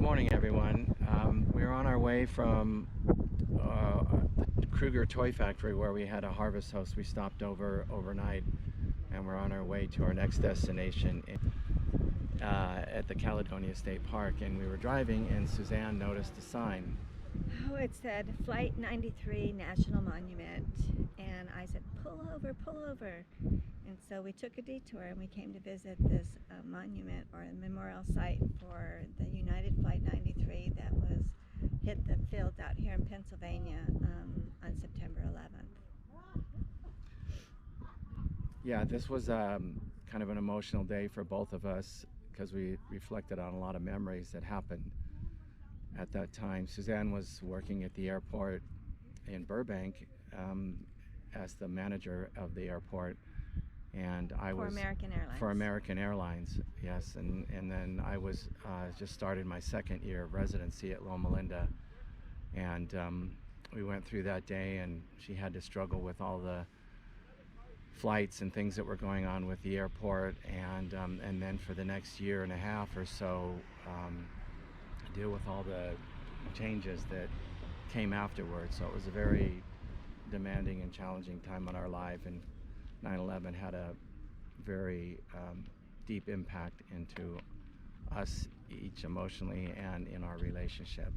morning, everyone. We're on our way from the Kruger Toy Factory, where we had a harvest host. We stopped overnight, and we're on our way to our next destination at the Caledonia State Park. And we were driving, and Suzanne noticed a sign. Oh, it said Flight 93 National Monument, and I said, pull over, pull over. And so we took a detour and we came to visit this monument or a memorial site for the United Flight 93 that was hit the fields out here in Pennsylvania on September 11th. Yeah, this was kind of an emotional day for both of us because we reflected on a lot of memories that happened at that time. Suzanne was working at the airport in Burbank as the manager of the airport, and I was for American Airlines, yes. And then I was just started my second year of residency at Loma Linda, and we went through that day, and she had to struggle with all the flights and things that were going on with the airport, and then for the next year and a half or so, deal with all the changes that came afterwards. So it was a very demanding and challenging time in our life, and 9/11 had a very deep impact into us each emotionally and in our relationship.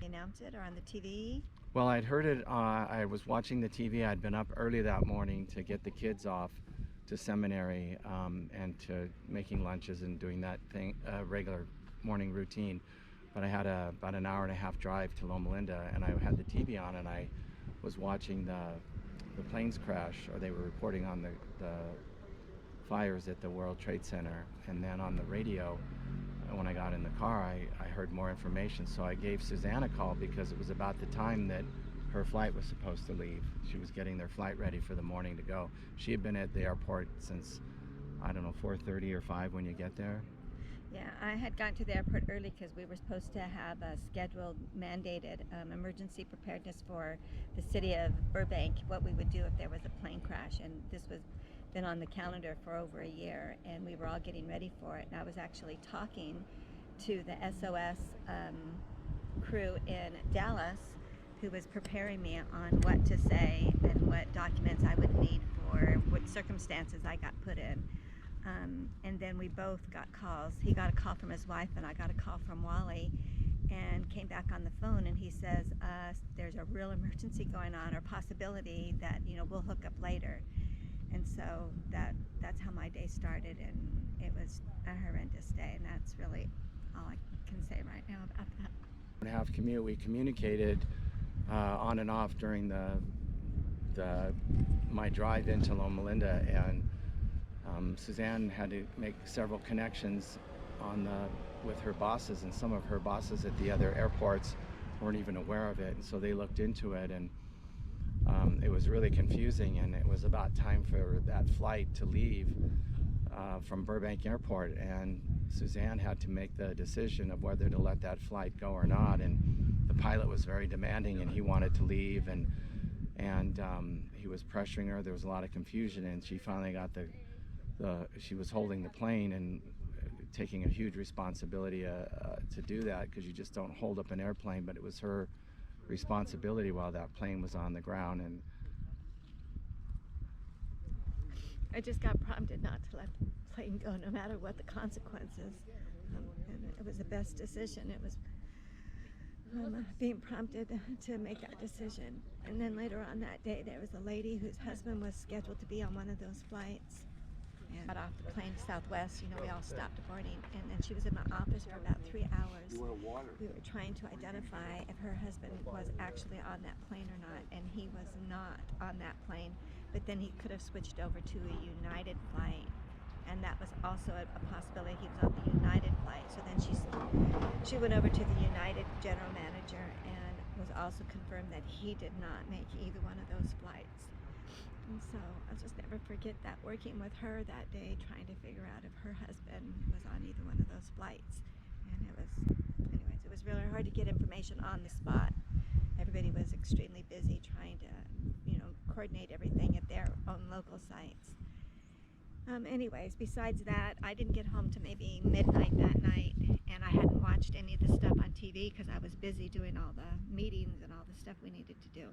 You announced it or on the TV? Well, I'd heard it, I was watching the TV. I'd been up early that morning to get the kids off to seminary and to making lunches and doing that thing, regular morning routine. But I had about an hour and a half drive to Loma Linda, and I had the TV on, and I was watching the planes crash, or they were reporting on the fires at the World Trade Center. And then on the radio, when I got in the car, I heard more information. So I gave Suzanne a call because it was about the time that her flight was supposed to leave. She was getting their flight ready for the morning to go. She had been at the airport since, I don't know, 4:30 or 5 when you get there. Yeah, I had gotten to the airport early because we were supposed to have a scheduled, mandated emergency preparedness for the city of Burbank, what we would do if there was a plane crash. And this was been on the calendar for over a year, and we were all getting ready for it. And I was actually talking to the SOS crew in Dallas, who was preparing me on what to say and what documents I would need for what circumstances I got put in. And then we both got calls. He got a call from his wife, and I got a call from Wally, and came back on the phone, and he says, there's a real emergency going on, or possibility that, we'll hook up later. And so that's how my day started, and it was a horrendous day, and that's really all I can say right now about that. 1.5 commute, we communicated on and off during my drive into Loma Linda, and Suzanne had to make several connections with her bosses, and some of her bosses at the other airports weren't even aware of it, and so they looked into it, and it was really confusing. And it was about time for that flight to leave from Burbank Airport, and Suzanne had to make the decision of whether to let that flight go or not. And the pilot was very demanding, and he wanted to leave, and he was pressuring her. There was a lot of confusion, and she finally got she was holding the plane and taking a huge responsibility to do that, because you just don't hold up an airplane, but it was her responsibility while that plane was on the ground. And I just got prompted not to let the plane go, no matter what the consequences. And it was the best decision. It was being prompted to make that decision. And then later on that day, there was a lady whose husband was scheduled to be on one of those flights. And got off the plane to Southwest, we all stopped boarding, and then she was in my office for about 3 hours. We were trying to identify if her husband was actually on that plane or not, and he was not on that plane, but then he could have switched over to a United flight, and that was also a possibility. He was on the United flight. So then she went over to the United general manager and was also confirmed that he did not make either one of those flights. And so I'll just never forget that, working with her that day, trying to figure out if her husband was on either one of those flights. And it was really hard to get information on the spot. Everybody was extremely busy trying to, coordinate everything at their own local sites. Anyways, besides that, I didn't get home to maybe midnight that night, and I hadn't watched any of the stuff TV because I was busy doing all the meetings and all the stuff we needed to do.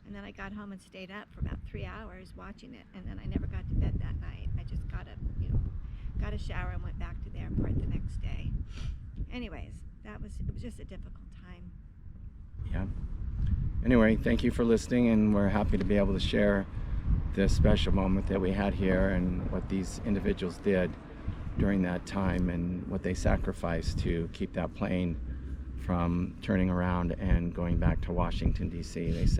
And then I got home and stayed up for about 3 hours watching it, and then I never got to bed that night. I just got up, got a shower and went back to the airport the next day. Anyways, it was just a difficult time. Yeah. Anyway, thank you for listening, and we're happy to be able to share this special moment that we had here and what these individuals did during that time and what they sacrificed to keep that plane from turning around and going back to Washington, D.C. They said